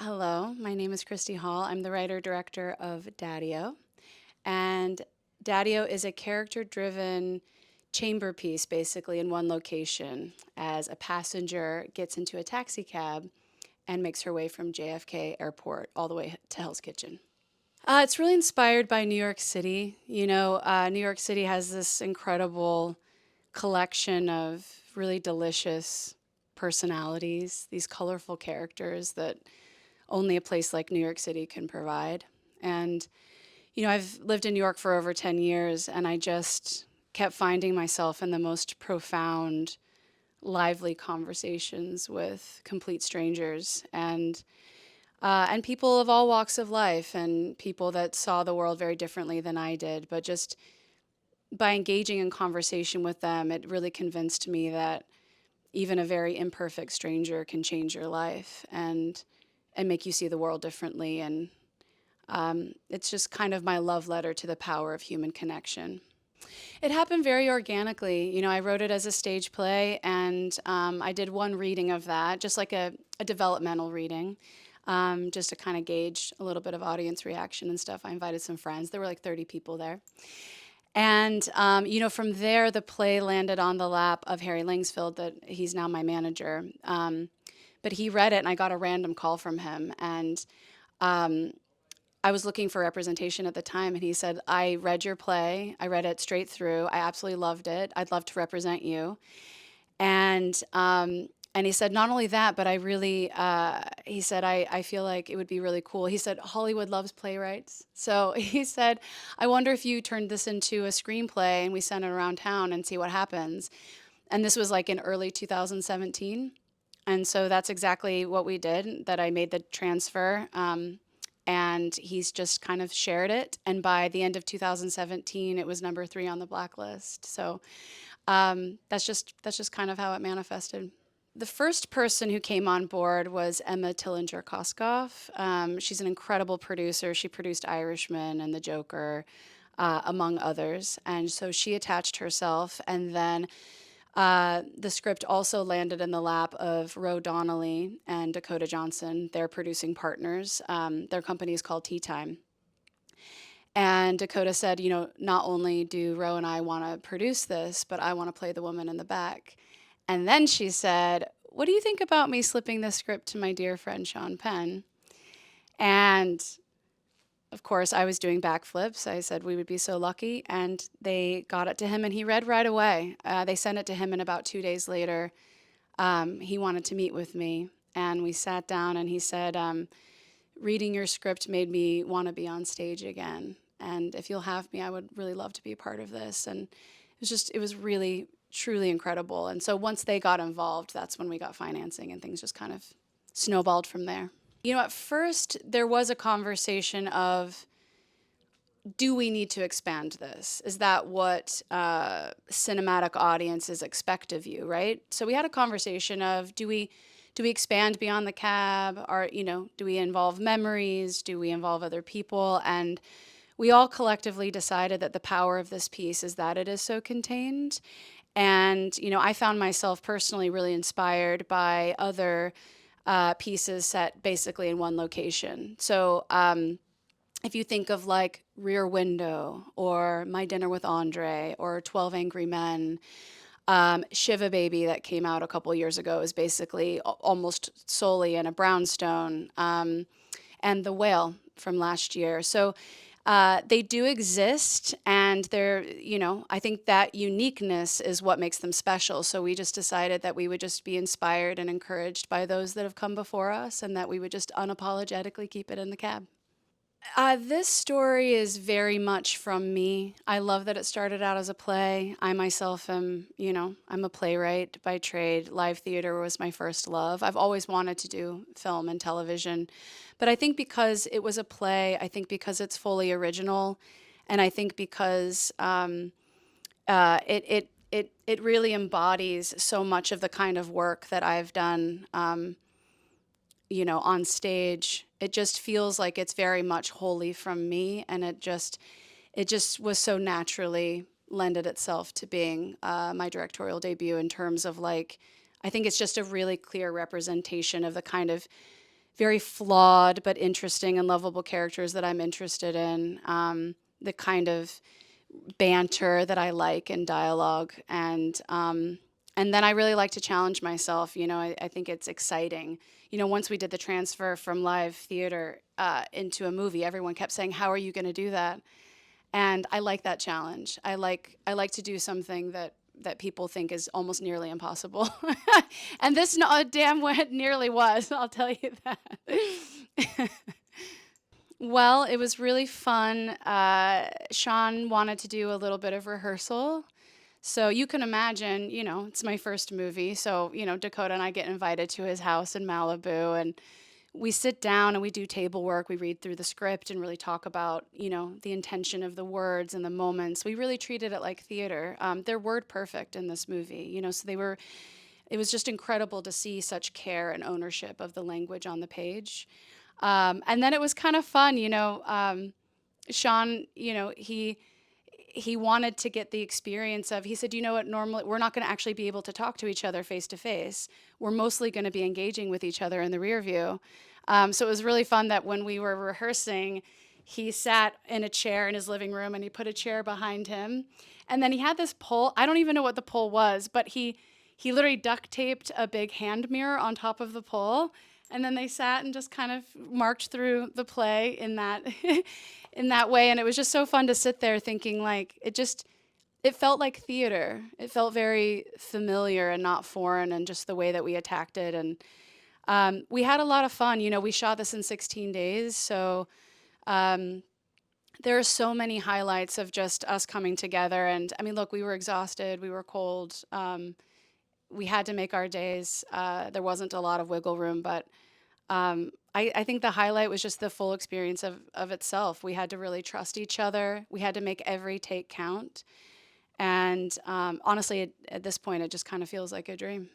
Hello, my name is Christy Hall. I'm the writer-director of Daddio. And Daddio is a character-driven chamber piece, basically, in one location, as a passenger gets into a taxi cab and makes her way from JFK Airport all the way to Hell's Kitchen. It's really inspired by New York City. New York City has this incredible collection of really delicious personalities, these colorful characters that only a place like New York City can provide. And, I've lived in New York for over 10 years, and I just kept finding myself in the most profound, lively conversations with complete strangers and people of all walks of life and people that saw the world very differently than I did. But just by engaging in conversation with them, it really convinced me that even a very imperfect stranger can change your life and make you see the world differently. And it's just kind of my love letter to the power of human connection. It happened very organically. I wrote it as a stage play, and I did one reading of that, just like a developmental reading, just to kind of gauge a little bit of audience reaction and stuff. I invited some friends. There were like 30 people there. And, from there, the play landed on the lap of Harry Langsfield, that he's now my manager. But he read it, and I got a random call from him. And um, I was looking for representation at the time, and he said, I read your play. I read it straight through. I absolutely loved it. I'd love to represent you. And and he said, not only that, but he said, I feel like it would be really cool. He said, Hollywood loves playwrights. So he said, I wonder if you turned this into a screenplay and we send it around town and see what happens. And this was like in early 2017. And so that's exactly what we did, that I made the transfer. And he's just kind of shared it. And by the end of 2017, it was number 3 on the Blacklist. So that's just kind of how it manifested. The first person who came on board was Emma Tillinger Koskoff. She's an incredible producer. She produced Irishman and The Joker, among others. And so she attached herself. And then the script also landed in the lap of Ro Donnelly and Dakota Johnson. They're producing partners. Their company is called Tea Time. And Dakota said, not only do Ro and I want to produce this, but I want to play the woman in the back. And then she said, what do you think about me slipping the script to my dear friend Sean Penn? And of course, I was doing backflips. I said we would be so lucky. And they got it to him, and he read right away. They sent it to him, and about 2 days later, he wanted to meet with me. And we sat down, and he said, reading your script made me want to be on stage again. And if you'll have me, I would really love to be a part of this. And it was really, truly incredible. And so once they got involved, that's when we got financing, and things just kind of snowballed from there. At first, there was a conversation of, do we need to expand this? Is that what cinematic audiences expect of you, right? So we had a conversation of, do we expand beyond the cab? Or, do we involve memories? Do we involve other people? And we all collectively decided that the power of this piece is that it is so contained. And, I found myself personally really inspired by other pieces set basically in one location. So if you think of like Rear Window or My Dinner with Andre or 12 Angry Men, Shiva Baby that came out a couple years ago is basically almost solely in a brownstone, and The Whale from last year. So they do exist, and I think that uniqueness is what makes them special. So we just decided that we would just be inspired and encouraged by those that have come before us, and that we would just unapologetically keep it in the cab. This story is very much from me. I love that it started out as a play. I myself am, I'm a playwright by trade. Live theater was my first love. I've always wanted to do film and television. But I think because it was a play, I think because it's fully original, and I think because it really embodies so much of the kind of work that I've done, on stage. It just feels like it's very much wholly from me, and it just was so naturally lended itself to being my directorial debut, in terms of like, I think it's just a really clear representation of the kind of very flawed but interesting and lovable characters that I'm interested in, the kind of banter that I like in dialogue, and then I really like to challenge myself. I think it's exciting. Once we did the transfer from live theater into a movie, everyone kept saying, "How are you going to do that?" And I like that challenge. I like to do something that people think is almost nearly impossible. And this damn well nearly was, I'll tell you that. Well, it was really fun. Sean wanted to do a little bit of rehearsal. So you can imagine, it's my first movie. So, Dakota and I get invited to his house in Malibu, and we sit down and we do table work. We read through the script and really talk about, the intention of the words and the moments. We really treated it like theater. They're word perfect in this movie, so it was just incredible to see such care and ownership of the language on the page. And then it was kind of fun, Sean, he wanted to get the experience of, he said, what, normally we're not going to actually be able to talk to each other face to face. We're mostly going to be engaging with each other in the rear view. So it was really fun that when we were rehearsing, he sat in a chair in his living room and he put a chair behind him. And then he had this pole. I don't even know what the pole was, but he literally duct taped a big hand mirror on top of the pole. And then they sat and just kind of marked through the play in that in that way. And it was just so fun to sit there thinking, like, it felt like theater. It felt very familiar and not foreign, and just the way that we attacked it. And we had a lot of fun. We shot this in 16 days. So um, there are so many highlights of just us coming together. And I mean, look, we were exhausted, we were cold. We had to make our days. There wasn't a lot of wiggle room, but I think the highlight was just the full experience of itself. We had to really trust each other. We had to make every take count. And honestly, at this point, it just kind of feels like a dream.